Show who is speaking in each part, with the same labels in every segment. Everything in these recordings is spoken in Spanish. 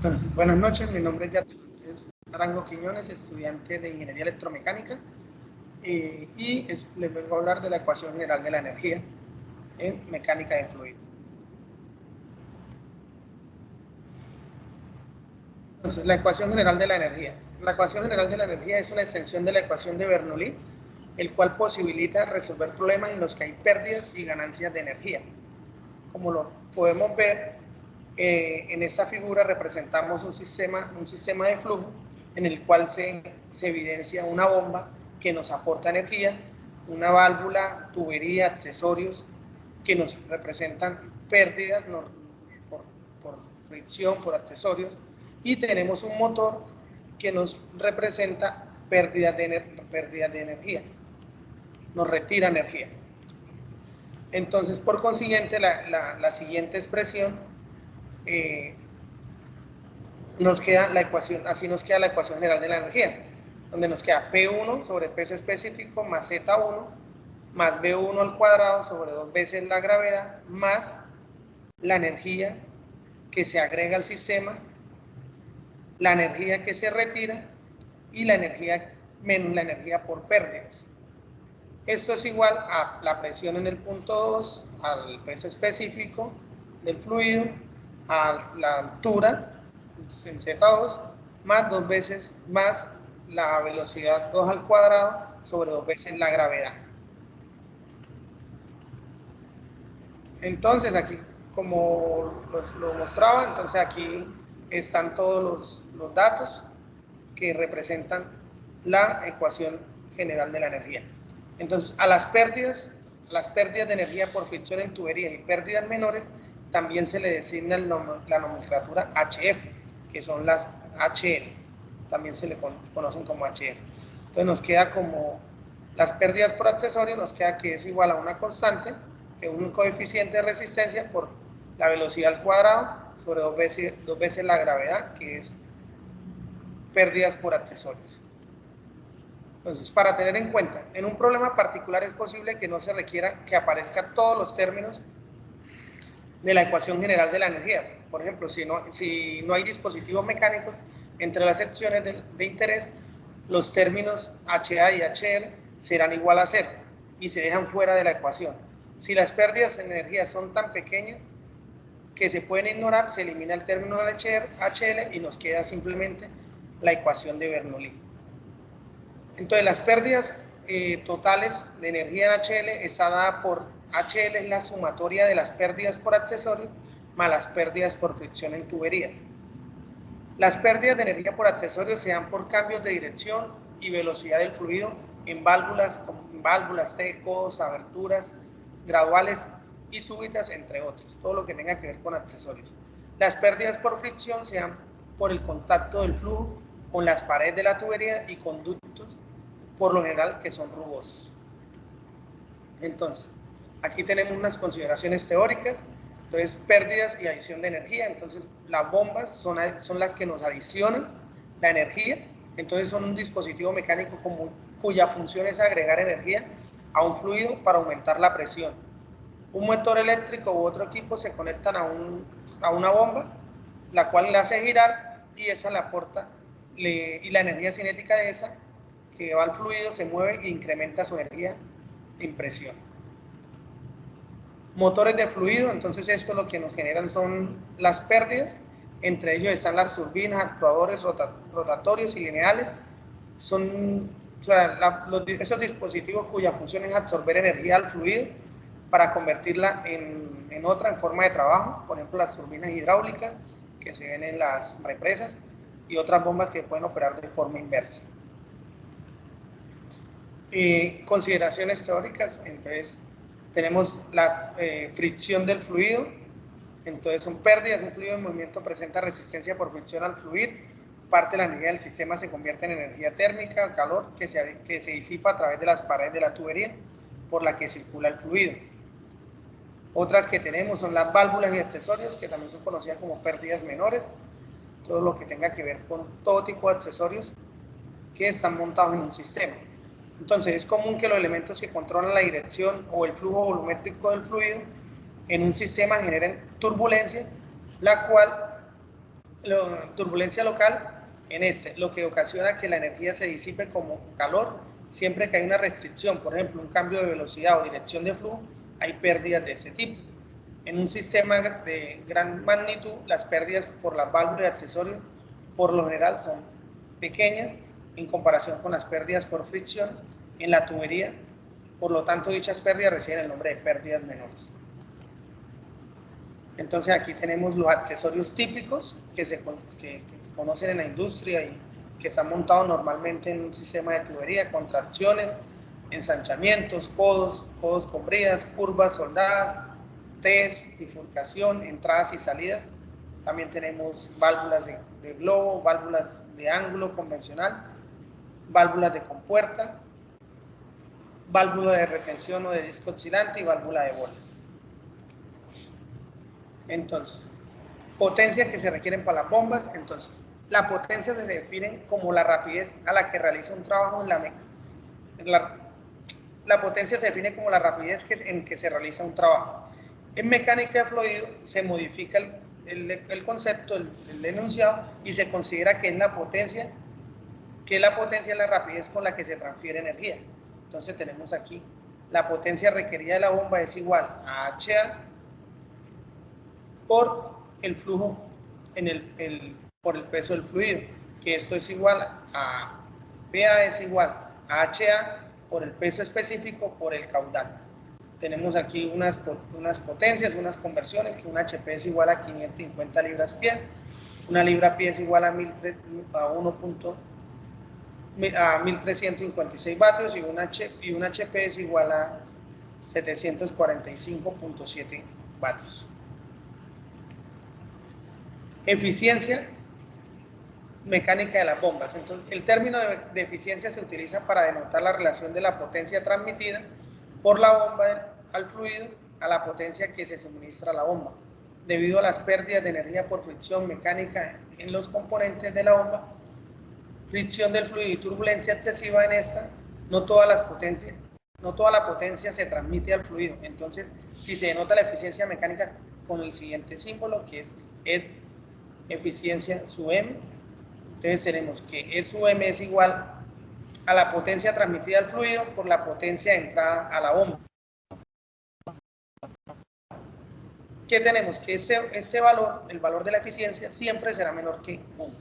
Speaker 1: Entonces, buenas noches, mi nombre es Jackson Arango Quiñones, estudiante de Ingeniería Electromecánica, y les vengo a hablar de la ecuación general de la energía en mecánica de fluidos. Entonces, la ecuación general de la energía. La ecuación general de la energía es una extensión de la ecuación de Bernoulli, el cual posibilita resolver problemas en los que hay pérdidas y ganancias de energía. Como lo podemos ver, en esta figura representamos un sistema de flujo en el cual se evidencia una bomba que nos aporta energía, una válvula, tubería, accesorios que nos representan pérdidas por fricción, por accesorios, y tenemos un motor que nos representa pérdidas de energía, nos retira energía. Entonces, por consiguiente, la siguiente expresión nos queda la ecuación, así nos queda la ecuación general de la energía, donde nos queda P1 sobre peso específico más Z1 más B1 al cuadrado sobre 2 veces la gravedad más la energía que se agrega al sistema, la energía que se retira y la energía menos la energía por pérdidas. Esto es igual a la presión en el punto 2, al peso específico del fluido, a la altura en Z2, más 2 veces más la velocidad 2 al cuadrado sobre 2 veces la gravedad. Entonces aquí, como lo mostraba, entonces aquí están todos los datos que representan la ecuación general de la energía. Entonces, a las pérdidas de energía por fricción en tuberías y pérdidas menores, también se le designa la nomenclatura HF, que son las HL, también se le conocen como HF. Entonces nos queda como las pérdidas por accesorio, nos queda que es igual a una constante, que es un coeficiente de resistencia por la velocidad al cuadrado sobre 2 veces la gravedad, que es pérdidas por accesorios. Entonces, para tener en cuenta, en un problema particular es posible que no se requiera que aparezcan todos los términos de la ecuación general de la energía. Por ejemplo, si no hay dispositivos mecánicos, entre las secciones de interés, los términos HA y HL serán igual a 0 y se dejan fuera de la ecuación. Si las pérdidas de energía son tan pequeñas que se pueden ignorar, se elimina el término HL y nos queda simplemente la ecuación de Bernoulli. Entonces, las pérdidas totales de energía en HL está dada por HL, es la sumatoria de las pérdidas por accesorios más las pérdidas por fricción en tuberías. Las pérdidas de energía por accesorios se dan por cambios de dirección y velocidad del fluido en válvulas, tecos, aberturas graduales y súbitas, entre otros, todo lo que tenga que ver con accesorios. Las pérdidas por fricción se dan por el contacto del flujo con las paredes de la tubería y conductos, por lo general que son rugosos. Entonces, aquí tenemos unas consideraciones teóricas. Entonces, pérdidas y adición de energía. Entonces, las bombas son las que nos adicionan la energía. Entonces, son un dispositivo mecánico cuya función es agregar energía a un fluido para aumentar la presión. Un motor eléctrico u otro equipo se conectan a una bomba, la cual la hace girar y esa la aporta, y la energía cinética de esa que va al fluido se mueve e incrementa su energía de impresión. Motores de fluido, entonces esto lo que nos generan son las pérdidas, entre ellos están las turbinas, actuadores rotatorios y lineales, son esos dispositivos cuya función es absorber energía al fluido para convertirla en otra en forma de trabajo, por ejemplo las turbinas hidráulicas que se ven en las represas y otras bombas que pueden operar de forma inversa. Consideraciones teóricas, entonces tenemos la fricción del fluido, entonces son pérdidas, un fluido en movimiento presenta resistencia por fricción al fluir, parte de la energía del sistema se convierte en energía térmica, calor, que se disipa a través de las paredes de la tubería por la que circula el fluido. Otras que tenemos son las válvulas y accesorios, que también son conocidas como pérdidas menores, todo lo que tenga que ver con todo tipo de accesorios que están montados en un sistema. Entonces, es común que los elementos que controlan la dirección o el flujo volumétrico del fluido en un sistema generen turbulencia, la cual Turbulencia local, en este, lo que ocasiona que la energía se disipe como calor. Siempre que hay una restricción, por ejemplo, un cambio de velocidad o dirección de flujo, hay pérdidas de ese tipo. En un sistema de gran magnitud, las pérdidas por las válvulas y accesorios, por lo general, son pequeñas en comparación con las pérdidas por fricción en la tubería. Por lo tanto, dichas pérdidas reciben el nombre de pérdidas menores. Entonces aquí tenemos los accesorios típicos que se conocen en la industria y que están montados normalmente en un sistema de tubería, contracciones, ensanchamientos, codos con bridas, curvas soldadas, T's, bifurcación, entradas y salidas. También tenemos válvulas de globo, válvulas de ángulo convencional, válvulas de compuerta, válvula de retención o de disco oscilante y válvula de bola. Entonces, potencias que se requieren para las bombas. Entonces, la potencia se define como la rapidez a la que realiza un trabajo la potencia se define como la rapidez en que se realiza un trabajo. En mecánica de fluido se modifica el concepto, el enunciado, y se considera que la potencia es la rapidez con la que se transfiere energía. Entonces tenemos aquí, la potencia requerida de la bomba es igual a HA por el flujo por el peso del fluido, que esto es igual a PA es igual a HA por el peso específico por el caudal. Tenemos aquí unas potencias, unas conversiones, que un HP es igual a 550 libras-pies, una libra-pie es igual a 1356 vatios y un HP es igual a 745.7 vatios. Eficiencia mecánica de las bombas. Entonces, el término de eficiencia se utiliza para denotar la relación de la potencia transmitida por la bomba al fluido a la potencia que se suministra a la bomba. Debido a las pérdidas de energía por fricción mecánica en los componentes de la bomba, fricción del fluido y turbulencia excesiva en esta, no toda la potencia se transmite al fluido. Entonces, si se denota la eficiencia mecánica con el siguiente símbolo, que es eficiencia sub M, entonces tenemos que E sub M es igual a la potencia transmitida al fluido por la potencia de entrada a la bomba. ¿Qué tenemos? Que este valor, el valor de la eficiencia, siempre será menor que 1.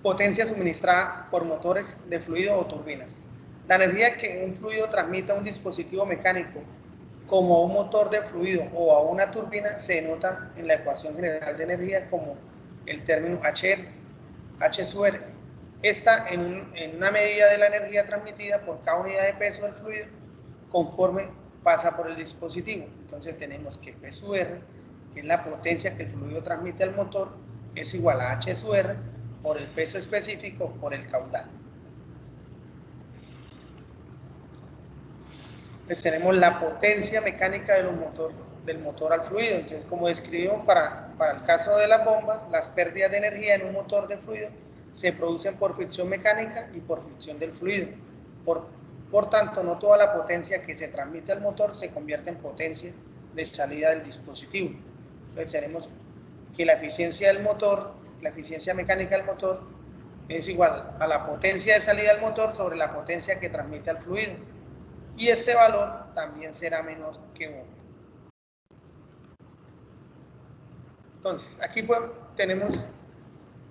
Speaker 1: Potencia suministrada por motores de fluido o turbinas. La energía que un fluido transmite a un dispositivo mecánico como un motor de fluido o a una turbina se denota en la ecuación general de energía como el término HR, H sub R. Esta en una medida de la energía transmitida por cada unidad de peso del fluido conforme pasa por el dispositivo. Entonces tenemos que P sub R, que es la potencia que el fluido transmite al motor, es igual a H sub R por el peso específico por el caudal. Entonces tenemos la potencia mecánica del motor al fluido. Entonces, como describimos para el caso de las bombas, las pérdidas de energía en un motor de fluido se producen por fricción mecánica y por fricción del fluido. Por tanto, no toda la potencia que se transmite al motor se convierte en potencia de salida del dispositivo. Entonces tenemos que la eficiencia del motor, la eficiencia mecánica del motor, es igual a la potencia de salida del motor sobre la potencia que transmite al fluido. Y ese valor también será menor que 1. Entonces, aquí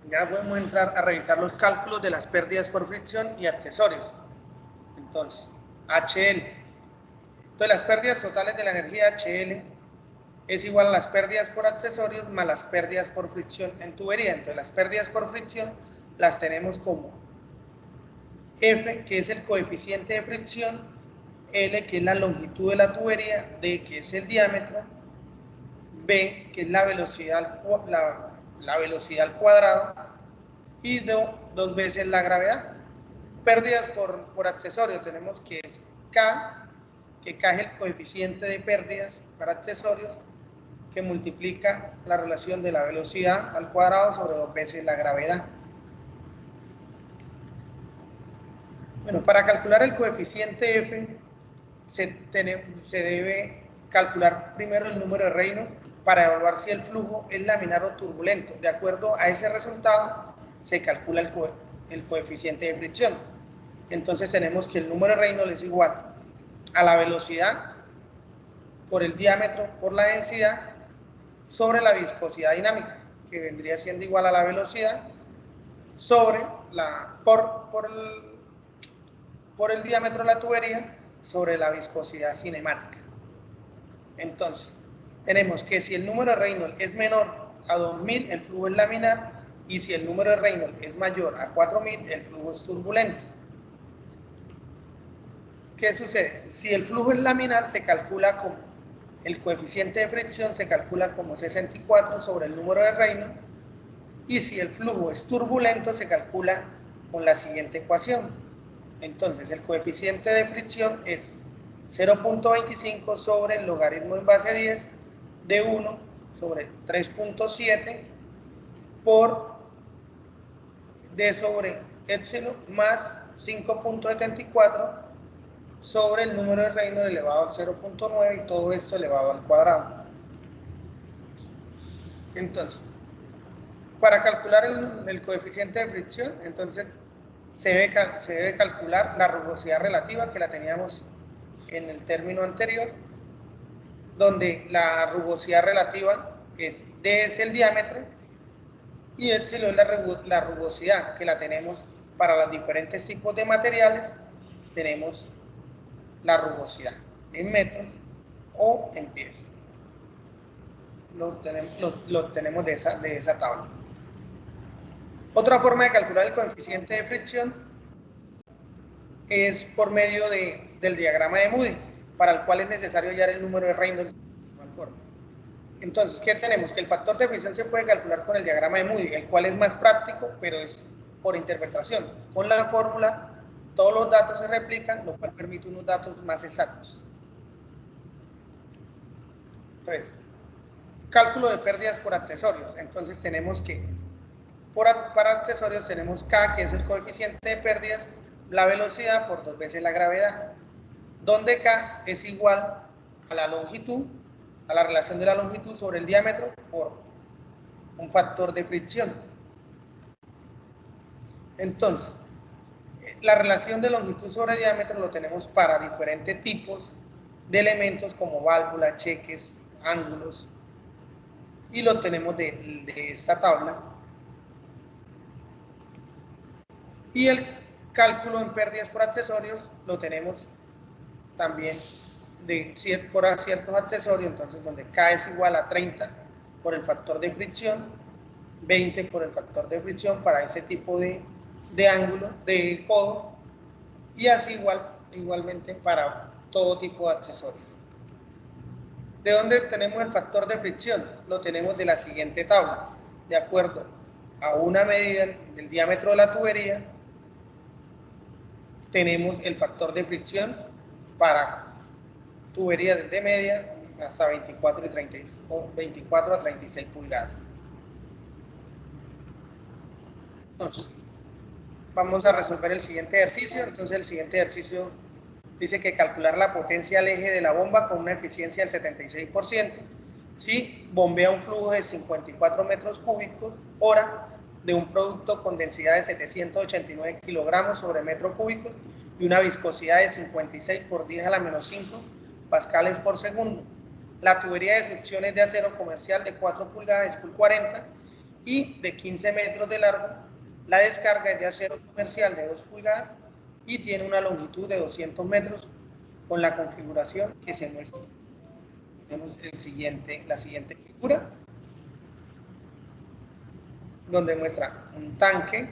Speaker 1: ya podemos entrar a revisar los cálculos de las pérdidas por fricción y accesorios. Entonces, HL. Entonces, las pérdidas totales de la energía HL es igual a las pérdidas por accesorios más las pérdidas por fricción en tubería. Entonces, las pérdidas por fricción las tenemos como F, que es el coeficiente de fricción, L, que es la longitud de la tubería, D, que es el diámetro, B, que es la velocidad al cuadrado, y 2 veces la gravedad. Pérdidas por accesorio tenemos que es K, que K es el coeficiente de pérdidas para accesorios, que multiplica la relación de la velocidad al cuadrado sobre 2 veces la gravedad. Bueno, para calcular el coeficiente F se debe calcular primero el número de Reynolds, para evaluar si el flujo es laminar o turbulento. De acuerdo a ese resultado, se calcula el coeficiente de fricción. Entonces tenemos que el número de Reynolds es igual a la velocidad por el diámetro por la densidad sobre la viscosidad dinámica, que vendría siendo igual a la velocidad sobre por el diámetro de la tubería sobre la viscosidad cinemática. Entonces, tenemos que si el número de Reynolds es menor a 2000, el flujo es laminar, y si el número de Reynolds es mayor a 4000, el flujo es turbulento. ¿Qué sucede? Si el flujo es laminar, se calcula como el coeficiente de fricción, se calcula como 64 sobre el número de Reynolds, y si el flujo es turbulento, se calcula con la siguiente ecuación. Entonces, el coeficiente de fricción es 0.25 sobre el logaritmo en base 10 de 1 sobre 3.7 por D sobre epsilon más 5.74 sobre el número de Reynolds elevado al 0.9 y todo esto elevado al cuadrado. Entonces, para calcular el coeficiente de fricción, entonces se debe calcular la rugosidad relativa, que la teníamos en el término anterior, donde la rugosidad relativa es D es el diámetro y epsilon es la rugosidad, que la tenemos para los diferentes tipos de materiales. Tenemos la rugosidad en metros o en pies. Lo tenemos de esa tabla. Otra forma de calcular el coeficiente de fricción es por medio del diagrama de Moody, para el cual es necesario hallar el número de Reynolds. Entonces, ¿qué tenemos? Que el factor de fricción se puede calcular con el diagrama de Moody, el cual es más práctico, pero es por interpretación. Con la fórmula, todos los datos se replican, lo cual permite unos datos más exactos. Entonces, cálculo de pérdidas por accesorios. Entonces, tenemos que, para accesorios, tenemos K, que es el coeficiente de pérdidas, la velocidad por 2 veces la gravedad, donde K es igual a la longitud, a la relación de la longitud sobre el diámetro por un factor de fricción. Entonces, la relación de longitud sobre diámetro lo tenemos para diferentes tipos de elementos como válvulas, cheques, ángulos, y lo tenemos de esta tabla. Y el cálculo en pérdidas por accesorios lo tenemos también por ciertos accesorios, entonces donde K es igual a 30 por el factor de fricción, 20 por el factor de fricción para ese tipo de ángulo, de codo, y así igualmente para todo tipo de accesorios. ¿De dónde tenemos el factor de fricción? Lo tenemos de la siguiente tabla. De acuerdo a una medida del diámetro de la tubería, tenemos el factor de fricción para tuberías desde media hasta 24 a 36 pulgadas. Entonces, vamos a resolver el siguiente ejercicio. Entonces, el siguiente ejercicio dice que calcular la potencia al eje de la bomba con una eficiencia del 76% si bombea un flujo de 54 metros cúbicos hora de un producto con densidad de 789 kilogramos sobre metro cúbico y una viscosidad de 56 por 10 a la menos 5 pascales por segundo. La tubería de succión es de acero comercial de 4 pulgadas por 40 y de 15 metros de largo. La descarga es de acero comercial de 2 pulgadas y tiene una longitud de 200 metros con la configuración que se muestra. Tenemos la siguiente figura, donde muestra un tanque,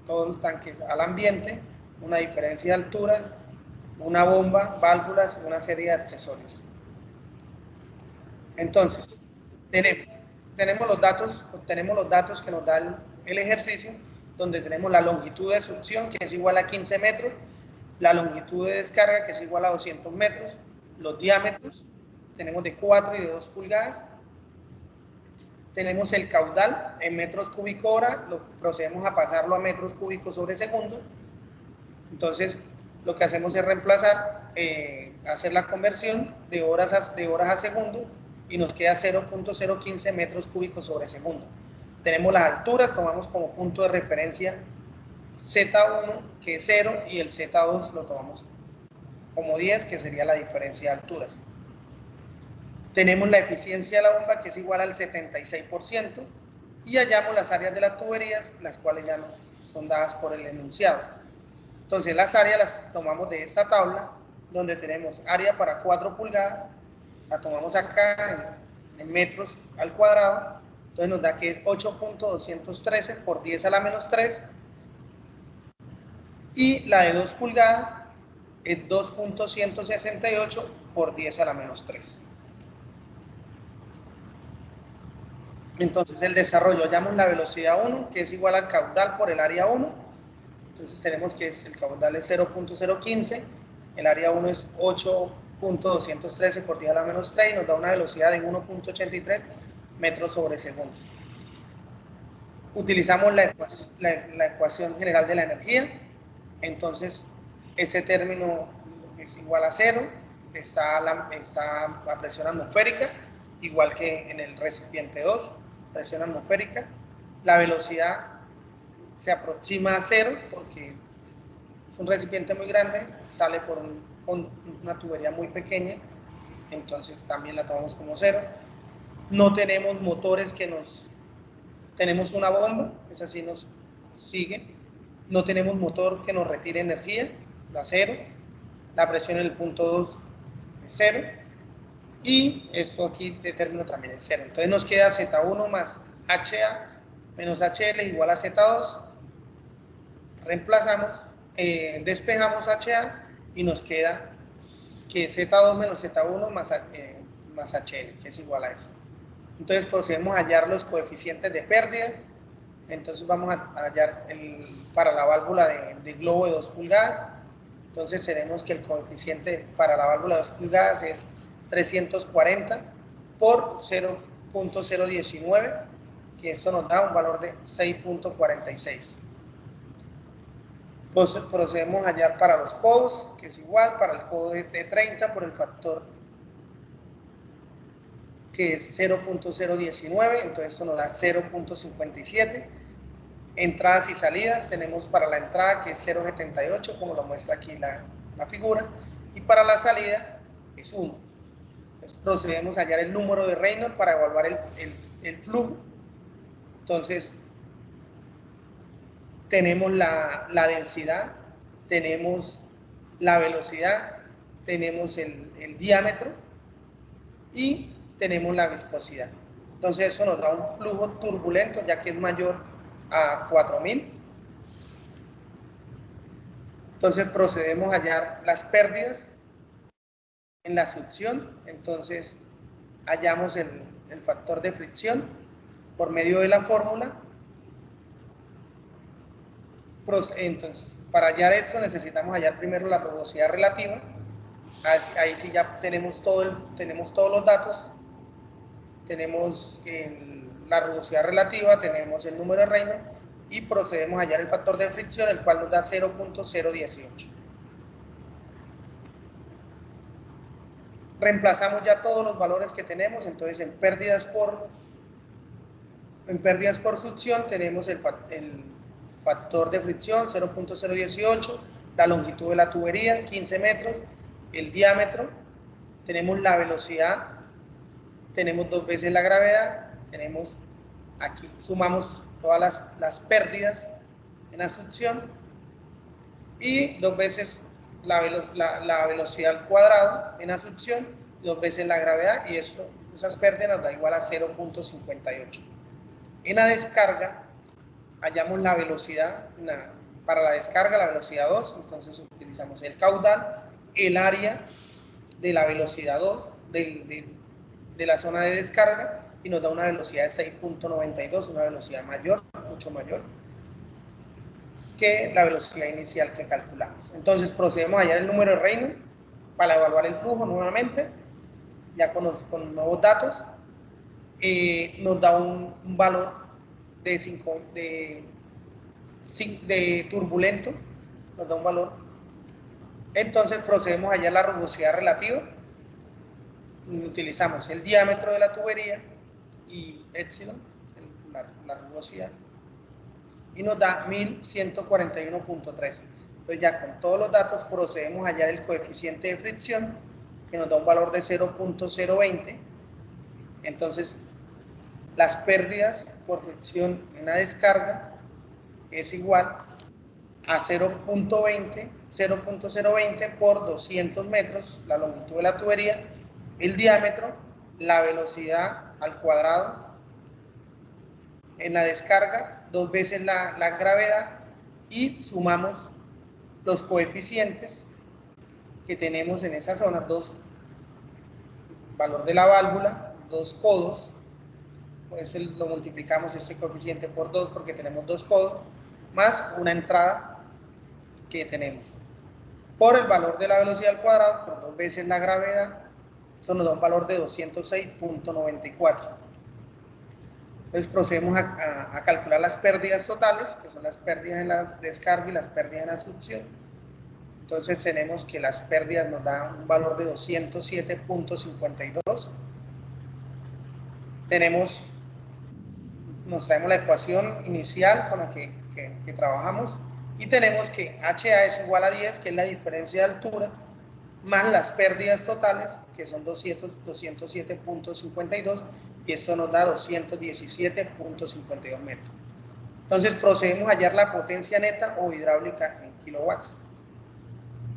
Speaker 1: todos los tanques al ambiente, una diferencia de alturas, una bomba, válvulas y una serie de accesorios. Entonces, tenemos los datos que nos da el ejercicio, donde tenemos la longitud de succión, que es igual a 15 metros, la longitud de descarga, que es igual a 200 metros, los diámetros, tenemos de 4 y de 2 pulgadas, tenemos el caudal en metros cúbicos hora, procedemos a pasarlo a metros cúbicos sobre segundo. Entonces, lo que hacemos es reemplazar, hacer la conversión de horas a segundo y nos queda 0.015 metros cúbicos sobre segundo. Tenemos las alturas, tomamos como punto de referencia Z1, que es 0, y el Z2 lo tomamos como 10, que sería la diferencia de alturas. Tenemos la eficiencia de la bomba, que es igual al 76%, y hallamos las áreas de las tuberías, las cuales ya nos son dadas por el enunciado. Entonces las áreas las tomamos de esta tabla, donde tenemos área para 4 pulgadas, la tomamos acá en metros al cuadrado, entonces nos da que es 8.213 por 10 a la menos 3, y la de 2 pulgadas es 2.168 por 10 a la menos 3. Entonces el desarrollo, hallamos la velocidad 1, que es igual al caudal por el área 1. Entonces tenemos que el caudal es 0.015, el área 1 es 8.213 por 10 a la menos 3 y nos da una velocidad de 1.83 metros sobre segundo. Utilizamos la ecuación general de la energía. Entonces ese término es igual a 0, está la presión atmosférica, igual que en el recipiente 2, presión atmosférica. La velocidad se aproxima a 0 porque es un recipiente muy grande, sale con una tubería muy pequeña, entonces también la tomamos como 0. No tenemos motores tenemos una bomba, esa sí nos sigue. No tenemos motor que nos retire energía, da 0. La presión en el punto 2 es 0. Y esto aquí de término también es 0. Entonces nos queda Z1 más HA menos HL igual a Z2. Reemplazamos, despejamos HA y nos queda que Z2 menos Z1 más HL, que es igual a eso. Entonces procedemos a hallar los coeficientes de pérdidas. Entonces vamos a hallar para la válvula de globo de 2 pulgadas. Entonces tenemos que el coeficiente para la válvula de 2 pulgadas es 340 por 0.019, que eso nos da un valor de 6.46. Procedemos a hallar para los codos, que es igual, para el codo de 30 por el factor que es 0.019, entonces eso nos da 0.57. Entradas y salidas, tenemos para la entrada que es 0.78, como lo muestra aquí la figura, y para la salida es 1. Entonces procedemos a hallar el número de Reynolds para evaluar el flujo. Entonces tenemos la densidad, tenemos la velocidad, tenemos el diámetro y tenemos la viscosidad. Entonces eso nos da un flujo turbulento, ya que es mayor a 4000. Entonces procedemos a hallar las pérdidas en la succión. Entonces hallamos el factor de fricción por medio de la fórmula. Entonces, para hallar esto necesitamos hallar primero la rugosidad relativa. Ahí sí ya tenemos todos los datos. Tenemos la rugosidad relativa, tenemos el número de Reynolds y procedemos a hallar el factor de fricción, el cual nos da 0.018. Reemplazamos ya todos los valores que tenemos. Entonces en pérdidas por succión tenemos el factor de fricción 0.018, la longitud de la tubería 15 metros, el diámetro, tenemos la velocidad, tenemos 2 veces la gravedad, tenemos aquí, sumamos todas las pérdidas en la succión y 2 veces la velocidad al cuadrado en la succión, 2 veces la gravedad, y esas pérdidas nos da igual a 0.58. En la descarga hallamos la velocidad, para la descarga la velocidad 2, entonces utilizamos el caudal, el área de la velocidad 2 de la zona de descarga, y nos da una velocidad de 6.92, una velocidad mayor, mucho mayor que la velocidad inicial que calculamos. Entonces procedemos a hallar el número de Reynolds para evaluar el flujo nuevamente, ya con nuevos datos. Nos da un valor de turbulento, nos da un valor. Entonces procedemos a hallar la rugosidad relativa. utilizamos el diámetro de la tubería y epsilon, la rugosidad, y nos da 1141.13. Entonces ya con todos los datos procedemos a hallar el coeficiente de fricción, que nos da un valor de 0.020. Entonces las pérdidas por fricción en la descarga es igual a 0.020 por 200 metros, la longitud de la tubería, el diámetro, la velocidad al cuadrado en la descarga, 2 veces la gravedad, y sumamos los coeficientes que tenemos en esa zona, valor de la válvula, 2 codos, pues lo multiplicamos este coeficiente por 2 porque tenemos 2 codos, más una entrada que tenemos, por el valor de la velocidad al cuadrado, por 2 veces la gravedad, eso nos da un valor de 206.94. Entonces procedemos a calcular las pérdidas totales, que son las pérdidas en la descarga y las pérdidas en la succión. Entonces tenemos que las pérdidas nos dan un valor de 207.52. Nos traemos la ecuación inicial con la que trabajamos, y tenemos que HA es igual a 10, que es la diferencia de altura, más las pérdidas totales, que son 207.52, y esto nos da 217.52 metros. Entonces procedemos a hallar la potencia neta o hidráulica en kilowatts.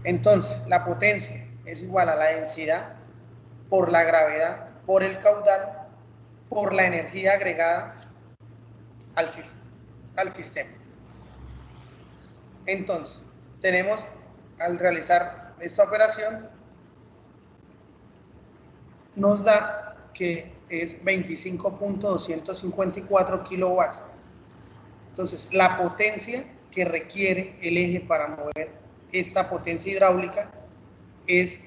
Speaker 1: Entonces la potencia es igual a la densidad por la gravedad, por el caudal, por la energía agregada al sistema. Entonces, tenemos, al realizar esta operación, nos da que es 25.254 kilowatts. Entonces, la potencia que requiere el eje para mover esta potencia hidráulica es,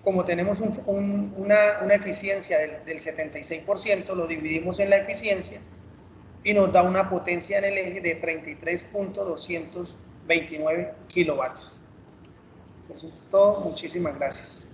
Speaker 1: como tenemos una eficiencia del 76%, lo dividimos en la eficiencia y nos da una potencia en el eje de 33.229 kilovatios. Eso es todo. Muchísimas gracias.